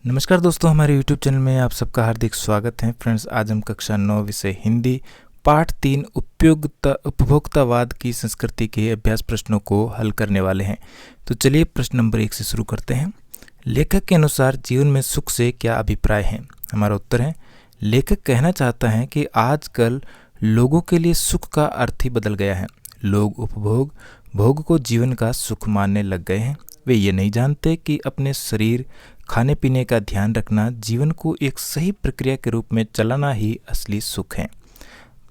नमस्कार दोस्तों, हमारे YouTube चैनल में आप सबका हार्दिक स्वागत है। फ्रेंड्स, आज हम कक्षा 9 विषय हिंदी पाठ 3 उपभोक्तावाद की संस्कृति के अभ्यास प्रश्नों को हल करने वाले हैं। तो चलिए प्रश्न नंबर 1 से शुरू करते हैं। लेखक के अनुसार जीवन में सुख से क्या अभिप्राय है? हमारा उत्तर है, लेखक कहना चाहता है कि आजकल लोगों के लिए सुख का अर्थ ही बदल गया है। लोग भोग को जीवन का सुख मानने लग गए हैं। वे ये नहीं जानते कि अपने शरीर, खाने पीने का ध्यान रखना, जीवन को एक सही प्रक्रिया के रूप में चलाना ही असली सुख है।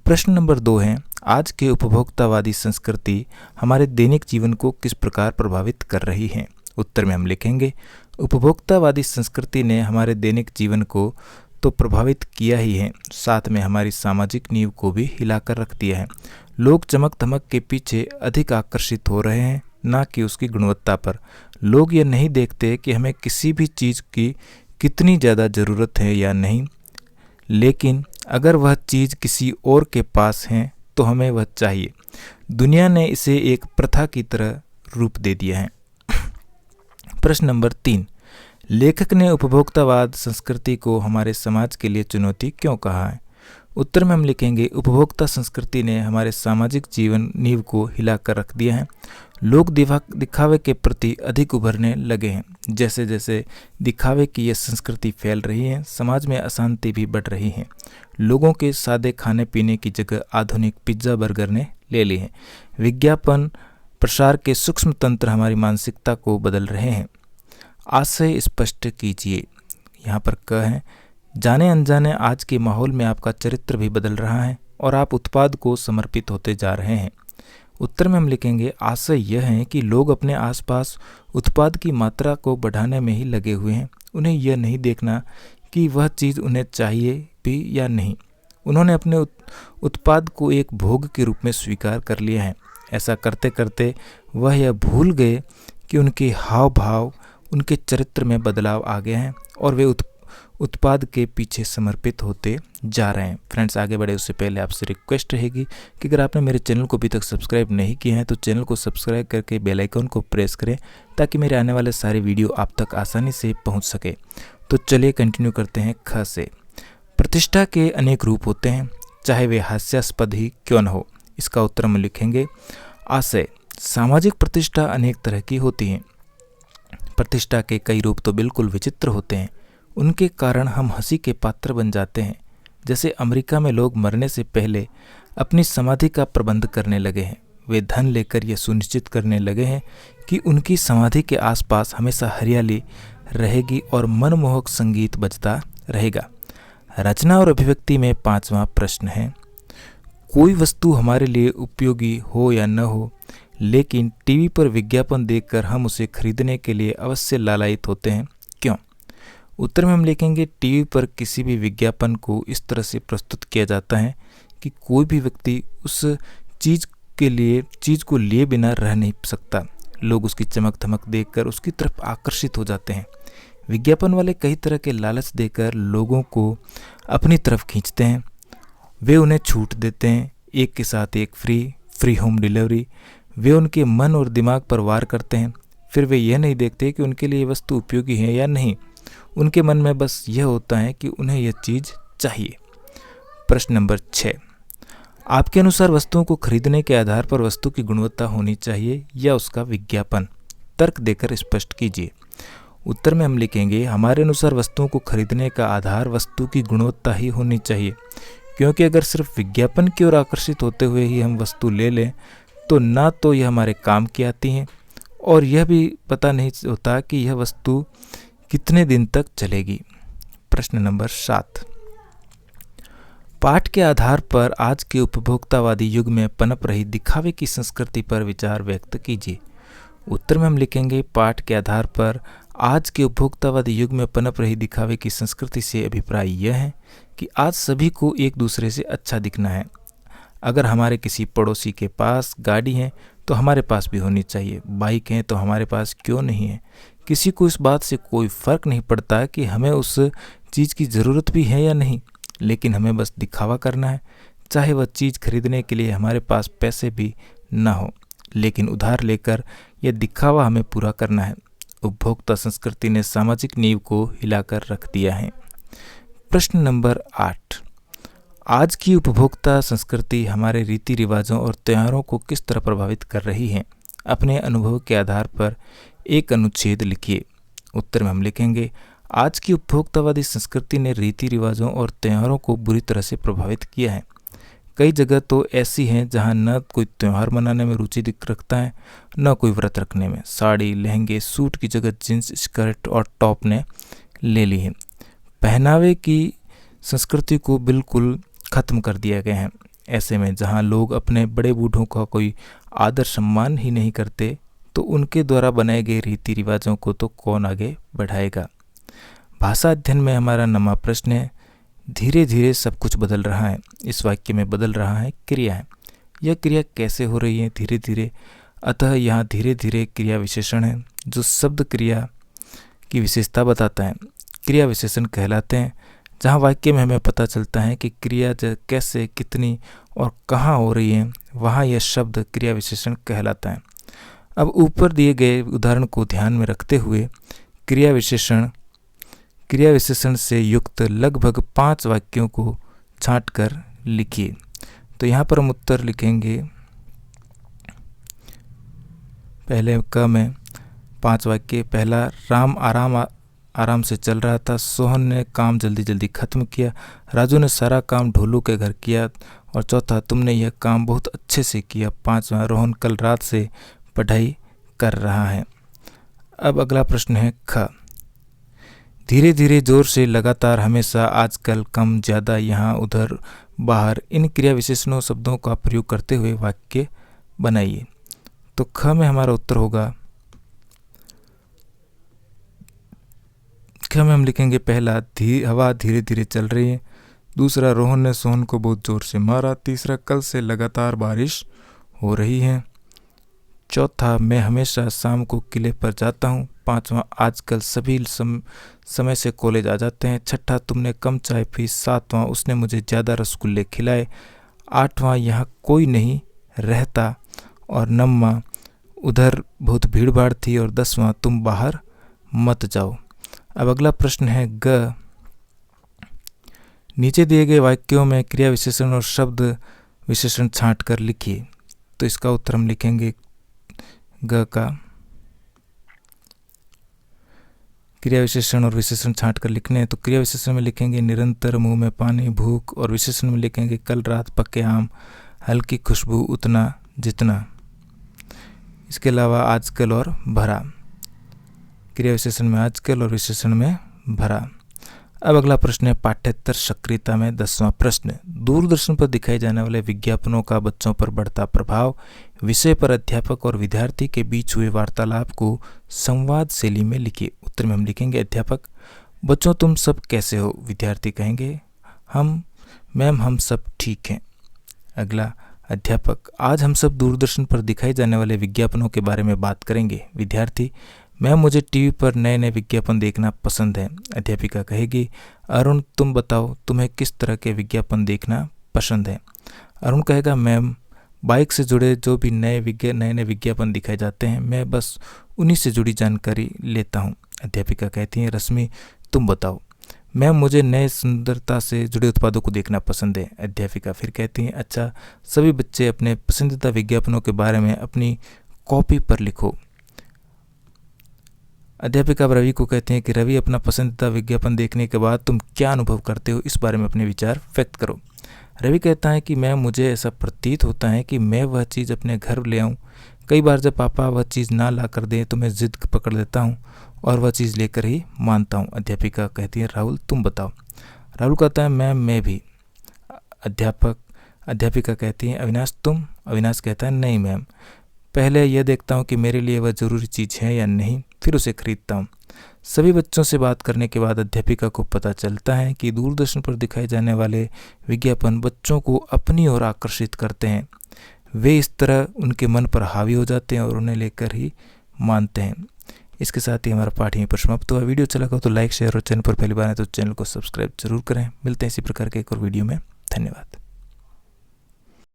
प्रश्न नंबर 2 है, आज के उपभोक्तावादी संस्कृति हमारे दैनिक जीवन को किस प्रकार प्रभावित कर रही है? उत्तर में हम लिखेंगे, उपभोक्तावादी संस्कृति ने हमारे दैनिक जीवन को तो प्रभावित किया ही है, साथ में हमारी सामाजिक नींव को भी हिलाकर रख दिया है। लोग चमक धमक के पीछे अधिक आकर्षित हो रहे हैं, ना कि उसकी गुणवत्ता पर। लोग ये नहीं देखते कि हमें किसी भी चीज़ की कितनी ज़्यादा ज़रूरत है या नहीं, लेकिन अगर वह चीज़ किसी और के पास है तो हमें वह चाहिए। दुनिया ने इसे एक प्रथा की तरह रूप दे दिया है। प्रश्न नंबर 3, लेखक ने उपभोक्तावाद संस्कृति को हमारे समाज के लिए चुनौती क्यों कहा है? उत्तर में हम लिखेंगे, उपभोक्ता संस्कृति ने हमारे सामाजिक जीवन नींव को हिलाकर रख दिया है। लोग दिखावे के प्रति अधिक उभरने लगे हैं। जैसे जैसे दिखावे की यह संस्कृति फैल रही है, समाज में अशांति भी बढ़ रही है। लोगों के सादे खाने पीने की जगह आधुनिक पिज्ज़ा बर्गर ने ले ली है। विज्ञापन प्रसार के सूक्ष्म तंत्र हमारी मानसिकता को बदल रहे हैं। आशय स्पष्ट कीजिए। यहाँ पर क है, जाने अनजाने आज के माहौल में आपका चरित्र भी बदल रहा है और आप उत्पाद को समर्पित होते जा रहे हैं। उत्तर में हम लिखेंगे, आशय यह है कि लोग अपने आसपास उत्पाद की मात्रा को बढ़ाने में ही लगे हुए हैं। उन्हें यह नहीं देखना कि वह चीज़ उन्हें चाहिए भी या नहीं। उन्होंने अपने उत्पाद को एक भोग के रूप में स्वीकार कर लिया है। ऐसा करते करते वह यह भूल गए कि उनके हाव भाव, उनके चरित्र में बदलाव आ गए हैं और वे उत्पाद के पीछे समर्पित होते जा रहे हैं। फ्रेंड्स, आगे बढ़े उससे पहले आपसे रिक्वेस्ट रहेगी कि अगर आपने मेरे चैनल को अभी तक सब्सक्राइब नहीं किया है तो चैनल को सब्सक्राइब करके बेल आइकन को प्रेस करें ताकि मेरे आने वाले सारे वीडियो आप तक आसानी से पहुंच सके। तो चलिए कंटिन्यू करते हैं। ख से, प्रतिष्ठा के अनेक रूप होते हैं, चाहे वे हास्यास्पद ही क्यों न हो। इसका उत्तर हम लिखेंगे, आशय, सामाजिक प्रतिष्ठा अनेक तरह की होती है। प्रतिष्ठा के कई रूप तो बिल्कुल विचित्र होते हैं। उनके कारण हम हंसी के पात्र बन जाते हैं। जैसे अमेरिका में लोग मरने से पहले अपनी समाधि का प्रबंध करने लगे हैं। वे धन लेकर यह सुनिश्चित करने लगे हैं कि उनकी समाधि के आसपास हमेशा हरियाली रहेगी और मनमोहक संगीत बजता रहेगा। रचना और अभिव्यक्ति में 5वां प्रश्न है, कोई वस्तु हमारे लिए उपयोगी हो या न हो, लेकिन टीवी पर विज्ञापन देखकर हम उसे खरीदने के लिए अवश्य लालायित होते हैं, क्यों? उत्तर में हम लिखेंगे, टीवी पर किसी भी विज्ञापन को इस तरह से प्रस्तुत किया जाता है कि कोई भी व्यक्ति उस चीज़ को लिए बिना रह नहीं सकता। लोग उसकी चमक धमक देखकर उसकी तरफ आकर्षित हो जाते हैं। विज्ञापन वाले कई तरह के लालच देकर लोगों को अपनी तरफ खींचते हैं। वे उन्हें छूट देते हैं, एक के साथ एक फ्री होम डिलीवरी। वे उनके मन और दिमाग पर वार करते हैं। फिर वे यह नहीं देखते कि उनके लिए वस्तु उपयोगी है या नहीं। उनके मन में बस यह होता है कि उन्हें यह चीज़ चाहिए। प्रश्न नंबर 6, आपके अनुसार वस्तुओं को खरीदने के आधार पर वस्तु की गुणवत्ता होनी चाहिए या उसका विज्ञापन? तर्क देकर स्पष्ट कीजिए। उत्तर में हम लिखेंगे, हमारे अनुसार वस्तुओं को खरीदने का आधार वस्तु की गुणवत्ता ही होनी चाहिए, क्योंकि अगर सिर्फ विज्ञापन की ओर आकर्षित होते हुए ही हम वस्तु ले लें तो ना तो यह हमारे काम की आती हैं और यह भी पता नहीं होता कि यह वस्तु कितने दिन तक चलेगी। प्रश्न नंबर 7, पाठ के आधार पर आज के उपभोक्तावादी युग में पनप रही दिखावे की संस्कृति पर विचार व्यक्त कीजिए। उत्तर में हम लिखेंगे, पाठ के आधार पर आज के उपभोक्तावादी युग में पनप रही दिखावे की संस्कृति से अभिप्राय यह है कि आज सभी को एक दूसरे से अच्छा दिखना है। अगर हमारे किसी पड़ोसी के पास गाड़ी है तो हमारे पास भी होनी चाहिए। बाइक है तो हमारे पास क्यों नहीं है? किसी को इस बात से कोई फ़र्क नहीं पड़ता कि हमें उस चीज़ की ज़रूरत भी है या नहीं, लेकिन हमें बस दिखावा करना है। चाहे वह चीज़ खरीदने के लिए हमारे पास पैसे भी ना हो, लेकिन उधार लेकर यह दिखावा हमें पूरा करना है। उपभोक्ता संस्कृति ने सामाजिक नींव को हिलाकर रख दिया है। प्रश्न नंबर 8, आज की उपभोक्ता संस्कृति हमारे रीति रिवाजों और त्योहारों को किस तरह प्रभावित कर रही है? अपने अनुभव के आधार पर एक अनुच्छेद लिखिए। उत्तर में हम लिखेंगे, आज की उपभोक्तावादी संस्कृति ने रीति रिवाजों और त्योहारों को बुरी तरह से प्रभावित किया है। कई जगह तो ऐसी हैं जहां न कोई त्यौहार मनाने में रुचि रखता है, न कोई व्रत रखने में। साड़ी, लहंगे, सूट की जगह जींस, स्कर्ट और टॉप ने ले ली है। पहनावे की संस्कृति को बिल्कुल ख़त्म कर दिया गया है। ऐसे में जहां लोग अपने बड़े बूढ़ों का कोई आदर सम्मान ही नहीं करते, तो उनके द्वारा बनाए गए रीति रिवाजों को तो कौन आगे बढ़ाएगा? भाषा अध्ययन में हमारा नवा प्रश्न है, धीरे धीरे सब कुछ बदल रहा है। इस वाक्य में बदल रहा है क्रिया है। यह क्रिया कैसे हो रही है? धीरे धीरे। अतः यहाँ धीरे धीरे क्रिया विशेषण है जो शब्द क्रिया की विशेषता बताता है। क्रिया विशेषण कहलाते हैं। जहाँ वाक्य में हमें पता चलता है कि क्रिया कैसे, कितनी और कहाँ हो रही है, वहाँ यह शब्द क्रिया विशेषण कहलाता है। अब ऊपर दिए गए उदाहरण को ध्यान में रखते हुए क्रिया विशेषण से युक्त लगभग 5 वाक्यों को छांटकर लिखिए। तो यहाँ पर हम उत्तर लिखेंगे। पहले क में 5 वाक्य। पहला, राम आराम से चल रहा था। सोहन ने काम जल्दी जल्दी खत्म किया। राजू ने सारा काम ढोलू के घर किया। और चौथा, तुमने यह काम बहुत अच्छे से किया। 5वां, रोहन कल रात से पढ़ाई कर रहा है। अब अगला प्रश्न है ख, धीरे धीरे, जोर से, लगातार, हमेशा, आजकल, कम, ज़्यादा, यहाँ, उधर, बाहर, इन क्रिया विशेषणों शब्दों का प्रयोग करते हुए वाक्य बनाइए। तो ख में हमारा उत्तर होगा, ख में हम लिखेंगे पहला, हवा धीरे धीरे चल रही है। दूसरा, रोहन ने सोहन को बहुत जोर से मारा। तीसरा, कल से लगातार बारिश हो रही है। चौथा, मैं हमेशा शाम को किले पर जाता हूँ। 5वां, आजकल सभी समय से कॉलेज आ जाते हैं। 6ठा, तुमने कम चाय पी। 7वां, उसने मुझे ज़्यादा रसगुल्ले खिलाए। 8वां, यहाँ कोई नहीं रहता। और 9वां, उधर बहुत भीड़ भाड़ थी। और 10वां, तुम बाहर मत जाओ। अब अगला प्रश्न है ग, नीचे दिए गए वाक्यों में क्रिया विशेषण और शब्द विशेषण छांट कर लिखिए। तो इसका उत्तर हम लिखेंगे ग का, क्रिया विशेषण और विशेषण छांट कर लिखने हैं। तो क्रिया विशेषण में लिखेंगे निरंतर, मुंह में पानी, भूख। और विशेषण में लिखेंगे कल रात, पके आम, हल्की खुशबू, उतना, जितना। इसके अलावा आजकल और भरा। क्रिया विशेषण में आजकल और विशेषण में भरा। अब अगला प्रश्न है पाठ्येतर सक्रियता में 10वां प्रश्न, दूरदर्शन पर दिखाए जाने वाले विज्ञापनों का बच्चों पर बढ़ता प्रभाव। विषय पर अध्यापक और विद्यार्थी के बीच हुए वार्तालाप को संवाद शैली में लिखिए। उत्तर में हम लिखेंगे अध्यापक, बच्चों तुम सब कैसे हो? विद्यार्थी कहेंगे मैम हम सब ठीक हैं। अगला, अध्यापक, आज हम सब दूरदर्शन पर दिखाए जाने वाले विज्ञापनों के बारे में बात करेंगे। विद्यार्थी, मैम मुझे टीवी पर नए नए विज्ञापन देखना पसंद है। अध्यापिका कहेगी, अरुण तुम बताओ तुम्हें किस तरह के विज्ञापन देखना पसंद है? अरुण कहेगा, मैम बाइक से जुड़े जो भी नए नए विज्ञापन दिखाए जाते हैं, मैं बस उन्हीं से जुड़ी जानकारी लेता हूँ। अध्यापिका कहती हैं, रश्मि तुम बताओ? मैम मुझे नए सुंदरता से जुड़े उत्पादों को देखना पसंद है। अध्यापिका फिर कहती हैं, अच्छा सभी बच्चे अपने पसंदीदा विज्ञापनों के बारे में अपनी कॉपी पर लिखो। अध्यापिका रवि को कहते हैं कि रवि अपना पसंदीदा विज्ञापन देखने के बाद तुम क्या अनुभव करते हो, इस बारे में अपने विचार व्यक्त करो। रवि कहता है कि मैम मुझे ऐसा प्रतीत होता है कि मैं वह चीज़ अपने घर ले आऊँ। कई बार जब पापा वह चीज़ ना ला कर दें तो मैं जिद पकड़ लेता हूँ और वह चीज़ लेकर ही मानता हूँ। अध्यापिका कहती है, राहुल तुम बताओ? राहुल कहता है, मैम मैं भी। अध्यापिका कहती है, अविनाश तुम? अविनाश कहता है, नहीं मैम, पहले यह देखता हूँ कि मेरे लिए वह ज़रूरी चीज़ है या नहीं, फिर उसे खरीदता हूँ। सभी बच्चों से बात करने के बाद अध्यापिका को पता चलता है कि दूरदर्शन पर दिखाए जाने वाले विज्ञापन बच्चों को अपनी ओर आकर्षित करते हैं। वे इस तरह उनके मन पर हावी हो जाते हैं और उन्हें लेकर ही मानते हैं। इसके साथ ही हमारा पाठ यहीं पर समाप्त हुआ। वीडियो चला हो तो लाइक, शेयर और चैनल पर पहली बार है तो चैनल को सब्सक्राइब जरूर करें। मिलते हैं इसी प्रकार के एक और वीडियो में। धन्यवाद।